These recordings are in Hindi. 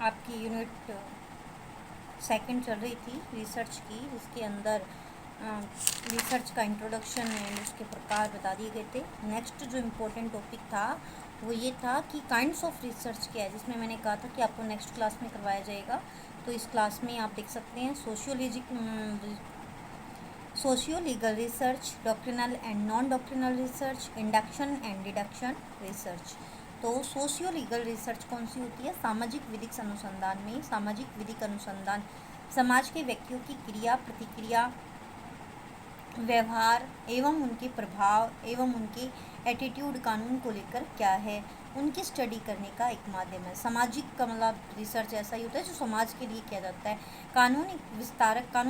आपकी यूनिट सेकंड चल रही थी रिसर्च की, जिसके अंदर रिसर्च का इंट्रोडक्शन एंड उसके प्रकार बता दिए गए थे। नेक्स्ट जो इम्पोर्टेंट टॉपिक था वो ये था कि काइंड्स ऑफ रिसर्च क्या है, जिसमें मैंने कहा था कि आपको नेक्स्ट क्लास में करवाया जाएगा। तो इस क्लास में आप देख सकते हैं socio legal research, doctrinal and non doctrinal research, induction and deduction research. तो सोशियो लीगल रिसर्च कौन सी होती है? सामाजिक विधिक अनुसंधान में सामाजिक विधिक अनुसंधान समाज के व्यक्तियों की क्रिया प्रतिक्रिया, व्यवहार एवं उनके प्रभाव एवं उनके एटीट्यूड कानून को लेकर क्या है, उनकी स्टडी करने का एक माध्यम है। सामाजिक का मतलब रिसर्च ऐसा ही होता है जो समाज के लिए किया जाता है। कानून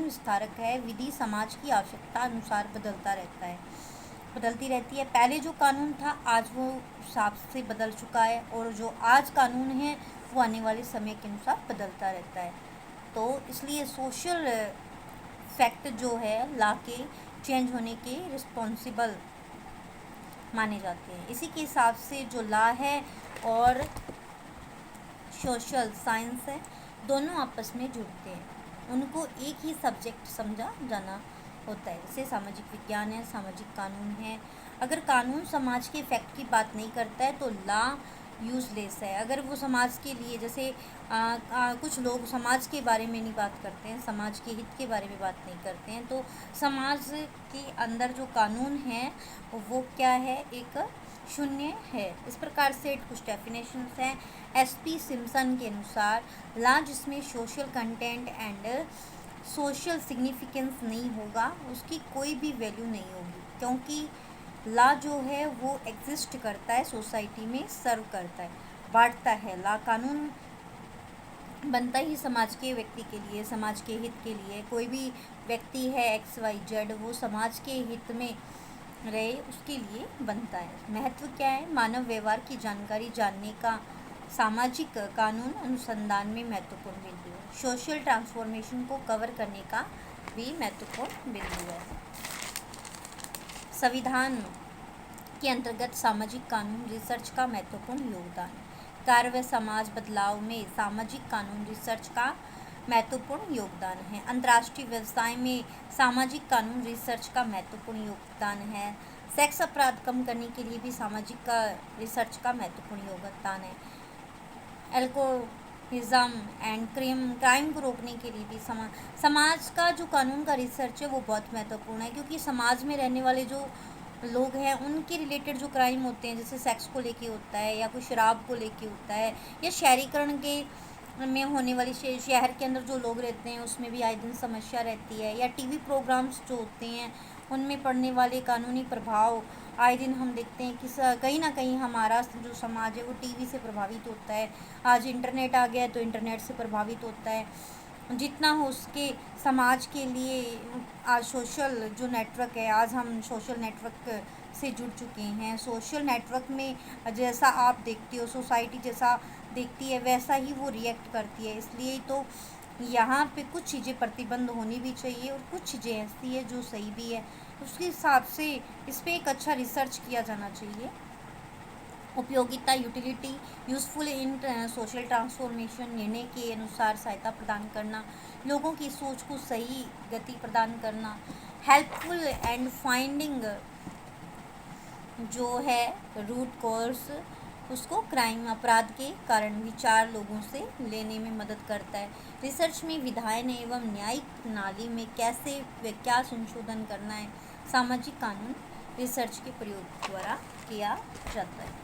विस्तारक है। विधि समाज की आवश्यकता अनुसार बदलती रहती है। पहले जो कानून था आज वो हिसाब से बदल चुका है, और जो आज कानून है वो आने वाले समय के अनुसार बदलता रहता है। तो इसलिए सोशल फैक्ट जो है ला के चेंज होने के रिस्पॉन्सिबल माने जाते हैं। इसी के हिसाब से जो ला है और सोशल साइंस है, दोनों आपस में जुड़ते हैं, उनको एक ही सब्जेक्ट समझा जाना होता है। जैसे सामाजिक विज्ञान है, सामाजिक कानून है। अगर कानून समाज के इफेक्ट की बात नहीं करता है तो लॉ यूजलेस है। अगर वो समाज के लिए, जैसे कुछ लोग समाज के बारे में नहीं बात करते हैं, समाज के हित के बारे में बात नहीं करते हैं, तो समाज के अंदर जो कानून है वो क्या है? एक शून्य है। इस प्रकार से कुछ डेफिनेशंस हैं। एसपी सिम्पसन के अनुसार लॉ जिसमें social content and social significance नहीं होगा उसकी कोई भी वैल्यू नहीं होगी, क्योंकि लॉ जो है वो एग्जिस्ट करता है, सोसाइटी में सर्व करता है, बांटता है। लॉ कानून बनता ही समाज के व्यक्ति के लिए, समाज के हित के लिए। कोई भी व्यक्ति है XYZ, वो समाज के हित में रहे उसके लिए बनता है। महत्व क्या है? मानव व्यवहार की जानकारी जानने का सामाजिक कानून अनुसंधान में महत्वपूर्ण बिंदु है। सोशल ट्रांसफॉर्मेशन को कवर करने का भी महत्वपूर्ण बिंदु है। संविधान के अंतर्गत सामाजिक कानून रिसर्च का महत्वपूर्ण योगदान। कार्य व समाज बदलाव में सामाजिक कानून रिसर्च का महत्वपूर्ण योगदान है। अंतर्राष्ट्रीय व्यवसाय में सामाजिक कानून रिसर्च का महत्वपूर्ण योगदान है। सेक्स अपराध कम करने के लिए भी सामाजिक का रिसर्च का महत्वपूर्ण योगदान है। एल्कोहलिज्म एंड क्राइम को रोकने के लिए भी समाज का जो कानून का रिसर्च है वो बहुत महत्वपूर्ण है, क्योंकि समाज में रहने वाले जो लोग हैं उनके रिलेटेड जो क्राइम होते हैं, जैसे सेक्स को लेके होता है या कोई शराब को लेके होता है, या शहरीकरण के में होने वाली शहर के अंदर जो लोग रहते हैं उसमें भी आए दिन समस्या रहती है, या टीवी प्रोग्राम्स जो होते हैं उनमें पड़ने वाले कानूनी प्रभाव आए दिन हम देखते हैं कि कहीं ना कहीं हमारा जो समाज है वो टीवी से प्रभावित होता है। आज इंटरनेट आ गया है तो इंटरनेट से प्रभावित होता है। जितना हो उसके समाज के लिए आज सोशल जो नेटवर्क है, आज हम सोशल नेटवर्क से जुड़ चुके हैं। सोशल नेटवर्क में जैसा आप देखते हो, सोसाइटी जैसा देखती है वैसा ही वो रिएक्ट करती है। इसलिए तो यहाँ पे कुछ चीज़ें प्रतिबंध होनी भी चाहिए और कुछ चीज़ें ऐसी है जो सही भी है। उसके हिसाब से इस पर एक अच्छा रिसर्च किया जाना चाहिए। उपयोगिता, यूटिलिटी, यूज़फुल इन सोशल ट्रांसफॉर्मेशन, निर्णय के अनुसार सहायता प्रदान करना, लोगों की सोच को सही गति प्रदान करना, हेल्पफुल एंड फाइंडिंग जो है रूट कॉज, उसको क्राइम अपराध के कारण विचार लोगों से लेने में मदद करता है। रिसर्च में विधायन एवं न्यायिक प्रणाली में कैसे क्या संशोधन करना है, सामाजिक कानून रिसर्च के प्रयोग द्वारा किया जाता है।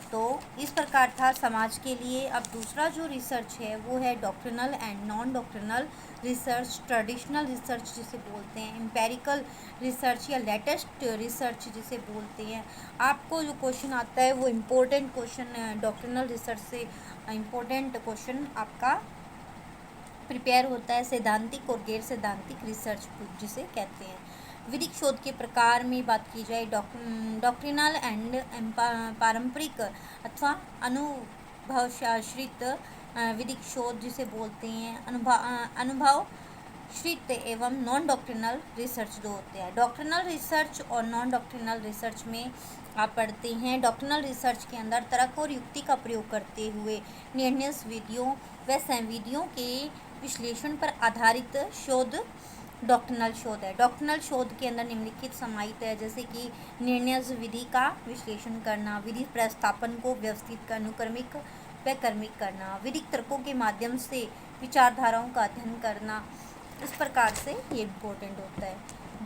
तो इस प्रकार था समाज के लिए। अब दूसरा जो रिसर्च है वो है doctrinal and non doctrinal research. Traditional research जिसे बोलते हैं, एम्पेरिकल रिसर्च या लेटेस्ट रिसर्च जिसे बोलते हैं। आपको जो क्वेश्चन आता है वो इम्पोर्टेंट क्वेश्चन डॉक्ट्रिनल रिसर्च से इम्पोर्टेंट क्वेश्चन आपका प्रिपेयर होता है। सैद्धांतिक और गैर सैद्धांतिक रिसर्च जिसे कहते हैं। विधिक शोध के प्रकार में बात की जाए, डॉक्ट्रिनल एंड पारंपरिक अथवा अनुभवशास्त्रित विधिक शोध जिसे बोलते हैं। अनुभव श्रित एवं नॉन डॉक्ट्रिनल रिसर्च दो होते हैं। डॉक्ट्रिनल रिसर्च और नॉन डॉक्ट्रिनल रिसर्च में आप पढ़ते हैं, डॉक्ट्रिनल रिसर्च के अंदर तर्क और युक्ति का प्रयोग करते हुए निर्णय विधियों व संविधियों के विश्लेषण पर आधारित शोध डॉक्ट्रिनल शोध है। डॉक्ट्रिनल शोध के अंदर निम्नलिखित समाहित है, जैसे कि निर्णय विधि का विश्लेषण करना, विधि प्रस्थापन को व्यवस्थित अनुक्रमिक व क्रमिक करना, विधिक तर्कों के माध्यम से विचारधाराओं का अध्ययन करना। इस प्रकार से ये इम्पोर्टेंट होता है।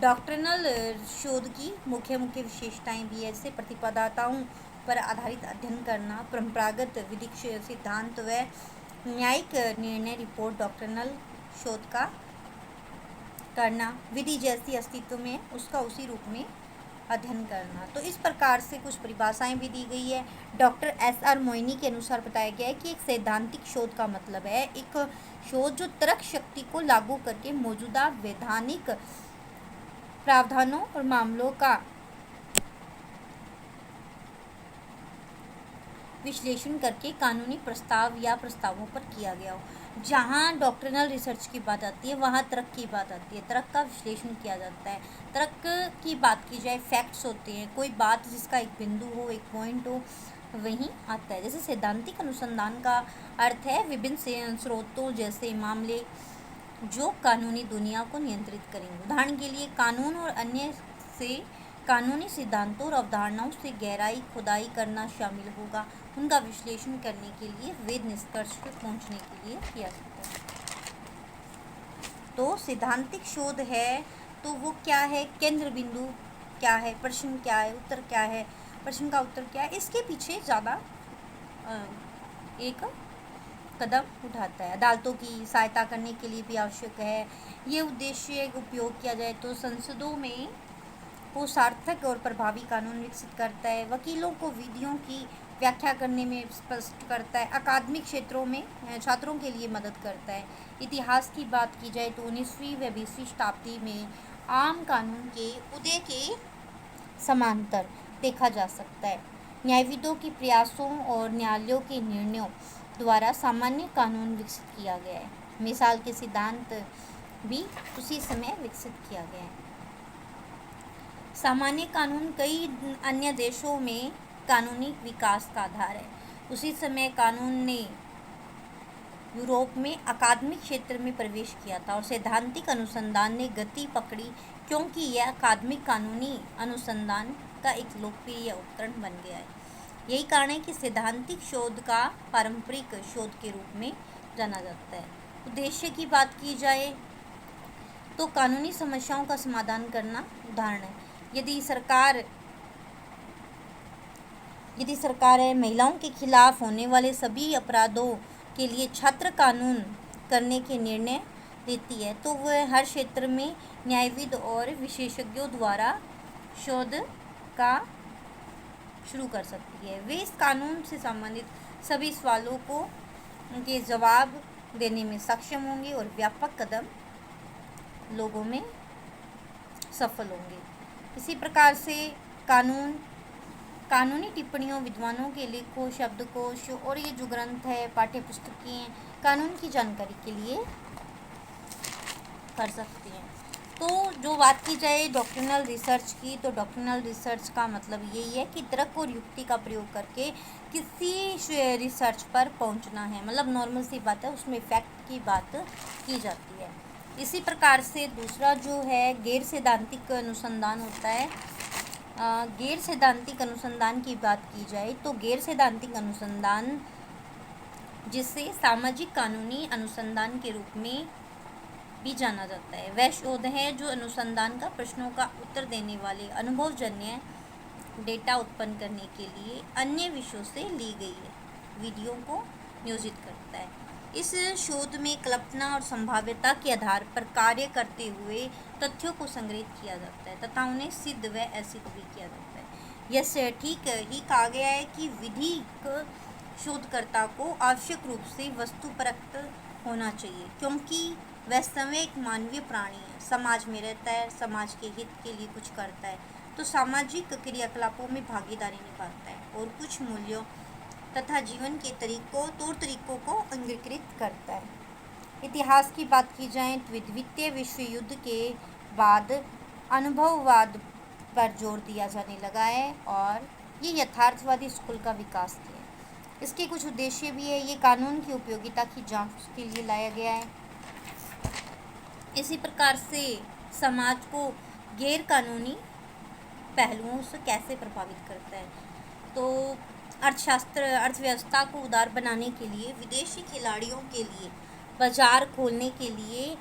डॉक्ट्रिनल शोध की मुख्य विशेषताएं भी है, जैसे प्रतिपादताओं पर आधारित अध्ययन करना, परंपरागत विधिक सिद्धांत व न्यायिक निर्णय रिपोर्ट डॉक्ट्रिनल शोध का करना, विधि जैसी अस्तित्व में उसका उसी रूप में अध्ययन करना। तो इस प्रकार से कुछ परिभाषाएं भी दी गई है। डॉक्टर SR मोइनी के अनुसार बताया गया है कि एक सैद्धांतिक शोध का मतलब है एक शोध जो तर्क शक्ति को लागू करके मौजूदा वैधानिक प्रावधानों और मामलों का विश्लेषण करके कानूनी प्रस्ताव या प्रस्तावों पर किया गया हो। जहाँ डॉक्ट्रिनल रिसर्च की बात आती है वहाँ तर्क की बात आती है, तर्क का विश्लेषण किया जाता है। तर्क की बात की जाए, फैक्ट्स होते हैं, कोई बात जिसका एक बिंदु हो, एक पॉइंट हो, वहीं आता है। जैसे सैद्धांतिक अनुसंधान का अर्थ है विभिन्न स्रोतों जैसे मामले जो कानूनी दुनिया को नियंत्रित करेंगे। उदाहरण के लिए कानून और अन्य से कानूनी सिद्धांतों और अवधारणाओं से गहराई खुदाई करना शामिल होगा, उनका विश्लेषण करने के लिए वेद निष्कर्ष पर पहुंचने के लिए किया जाता है। तो सैद्धांतिक शोध है तो वो क्या है, केंद्र बिंदु क्या है, प्रश्न क्या है, उत्तर क्या है, प्रश्न का उत्तर क्या है, इसके पीछे ज़्यादा एक कदम उठाता है। अदालतों की सहायता करने के लिए भी आवश्यक है। ये उद्देश्य उपयोग किया जाए तो संसदों में को सार्थक और प्रभावी कानून विकसित करता है, वकीलों को विधियों की व्याख्या करने में स्पष्ट करता है, अकादमिक क्षेत्रों में छात्रों के लिए मदद करता है। इतिहास की बात की जाए तो 19वीं व 20वीं शताब्दी में आम कानून के उदय के समांतर देखा जा सकता है। न्यायविदों के प्रयासों और न्यायालयों के निर्णयों द्वारा सामान्य कानून विकसित किया गया है। मिसाल के सिद्धांत भी उसी समय विकसित किया गया है। सामान्य कानून कई अन्य देशों में कानूनी विकास का आधार है। उसी समय कानून ने यूरोप में अकादमिक क्षेत्र में प्रवेश किया था और सैद्धांतिक अनुसंधान ने गति पकड़ी, क्योंकि यह अकादमिक कानूनी अनुसंधान का एक लोकप्रिय उपकरण बन गया है। यही कारण है कि सैद्धांतिक शोध का पारंपरिक शोध के रूप में जाना जाता है। उद्देश्य की बात की जाए तो कानूनी समस्याओं का समाधान करना उदाहरण है। यदि सरकार है महिलाओं के खिलाफ होने वाले सभी अपराधों के लिए छात्र कानून करने के निर्णय लेती है, तो वह हर क्षेत्र में न्यायविद और विशेषज्ञों द्वारा शोध का शुरू कर सकती है। वे इस कानून से संबंधित सभी सवालों को उनके जवाब देने में सक्षम होंगे और व्यापक कदम लोगों में सफल होंगे। इसी प्रकार से कानूनी टिप्पणियों, विद्वानों के लेखों, शब्दकोश और ये जो ग्रंथ है, पाठ्य पुस्तकें कानून की जानकारी के लिए कर सकते हैं। तो जो बात की जाए डॉक्ट्रिनल रिसर्च की, तो डॉक्ट्रिनल रिसर्च का मतलब यही है कि तर्क और युक्ति का प्रयोग करके किसी रिसर्च पर पहुंचना है। मतलब नॉर्मल सी बात है, उसमें फैक्ट की बात की जाती है। इसी प्रकार से दूसरा जो है गैर सैद्धांतिक अनुसंधान होता है। गैर सैद्धांतिक अनुसंधान की बात की जाए तो गैर सैद्धांतिक अनुसंधान, जिसे सामाजिक कानूनी अनुसंधान के रूप में भी जाना जाता है, वह शोध है जो अनुसंधान का प्रश्नों का उत्तर देने वाले अनुभवजन्य डेटा उत्पन्न करने के लिए अन्य विषयों से ली गई विधियों को नियोजित करता है। इस शोध में कल्पना और संभाव्यता के आधार पर कार्य करते हुए तथ्यों को संग्रहित किया जाता है तथा उन्हें सिद्ध व असिद्ध भी किया जाता है। यह ठीक ही कहा गया है कि विधिक शोधकर्ता को आवश्यक रूप से वस्तुपरक होना चाहिए, क्योंकि वह स्वयं एक मानवीय प्राणी है, समाज में रहता है, समाज के हित के लिए कुछ करता है, तो सामाजिक क्रियाकलापों में भागीदारी निभाता है और कुछ मूल्यों तथा जीवन के तौर तरीकों को अंगीकृत करता है। इतिहास की बात की जाए तो द्वितीय विश्व युद्ध के बाद अनुभववाद पर जोर दिया जाने लगा है और ये यथार्थवादी स्कूल का विकास किया है। इसके कुछ उद्देश्य भी है। ये कानून की उपयोगिता की जांच के लिए लाया गया है। इसी प्रकार से समाज को गैर कानूनी पहलुओं से कैसे प्रभावित करता है, तो अर्थशास्त्र अर्थव्यवस्था को उदार बनाने के लिए, विदेशी खिलाड़ियों के लिए बाजार खोलने के लिए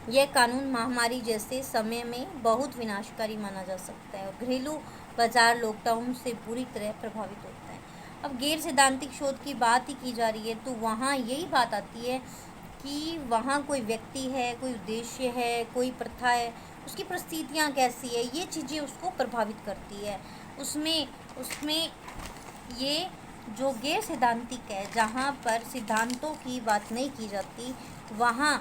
यह कानून महामारी जैसे समय में बहुत विनाशकारी माना जा सकता है और घरेलू बाजार लॉकडाउन से बुरी तरह प्रभावित होता है। अब गैर सिद्धांतिक शोध की बात ही की जा रही है तो वहाँ यही बात आती है कि वहाँ कोई व्यक्ति है, कोई उद्देश्य है, कोई प्रथा है, उसकी परिस्थितियाँ कैसी है, ये चीज़ें उसको प्रभावित करती है। उसमें ये जो गैर सिद्धांतिक है, जहाँ पर सिद्धांतों की बात नहीं की जाती, वहाँ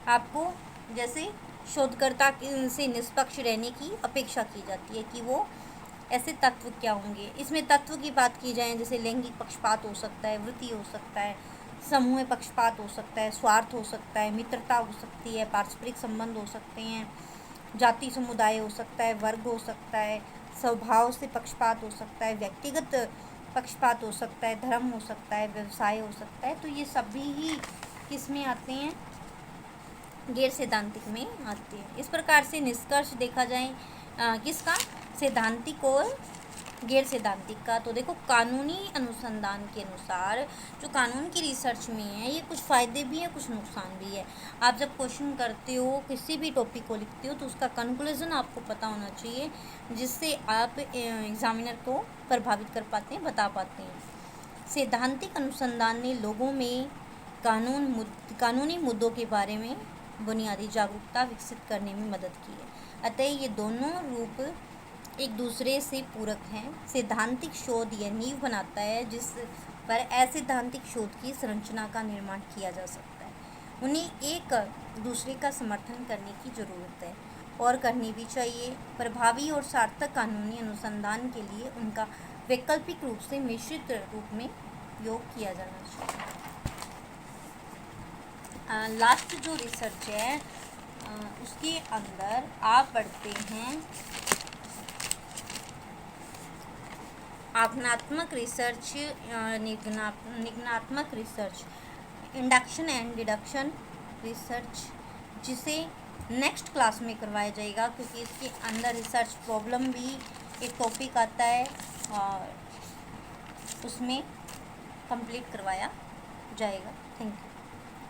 आपको जैसे शोधकर्ता से निष्पक्ष रहने की अपेक्षा की जाती है कि वो ऐसे तत्व क्या होंगे। इसमें तत्व की बात की जाए जैसे लैंगिक पक्षपात हो सकता है, वृत्ति हो सकता है, समूह पक्षपात हो सकता है, स्वार्थ हो सकता है, मित्रता हो सकती है, पारस्परिक संबंध हो सकते हैं, जाति समुदाय हो सकता है, वर्ग हो सकता है, स्वभाव से पक्षपात हो सकता है, व्यक्तिगत पक्षपात हो सकता है, धर्म हो सकता है, व्यवसाय हो सकता है। तो ये सभी ही किस में आते हैं, गैर सिद्धांतिक में आते हैं। इस प्रकार से निष्कर्ष देखा जाए किसका, सैद्धांतिक और गैर सिद्धांतिक का। तो देखो कानूनी अनुसंधान के अनुसार जो कानून की रिसर्च में है, ये कुछ फ़ायदे भी हैं, कुछ नुकसान भी है। आप जब क्वेश्चन करते हो, किसी भी टॉपिक को लिखते हो, तो उसका कंक्लूजन आपको पता होना चाहिए, जिससे आप एग्जामिनर को प्रभावित कर पाते हैं, बता पाते हैं। सैद्धांतिक अनुसंधान ने लोगों में कानूनी मुद्दों के बारे में बुनियादी जागरूकता विकसित करने में मदद की है। अतः ये दोनों रूप एक दूसरे से पूरक हैं। सैद्धांतिक शोध यह नींव बनाता है जिस पर असैद्धांतिक शोध की संरचना का निर्माण किया जा सकता है। उन्हें एक दूसरे का समर्थन करने की ज़रूरत है और करनी भी चाहिए। प्रभावी और सार्थक कानूनी अनुसंधान के लिए उनका वैकल्पिक रूप से मिश्रित रूप में उपयोग किया जाना चाहिए। लास्ट जो रिसर्च है उसके अंदर आप पढ़ते हैं आगमनात्मक रिसर्च, निगमनात्मक research, induction and deduction research, जिसे नेक्स्ट क्लास में करवाया जाएगा क्योंकि इसके अंदर रिसर्च प्रॉब्लम भी एक टॉपिक आता है और उसमें कंप्लीट करवाया जाएगा। Thank you.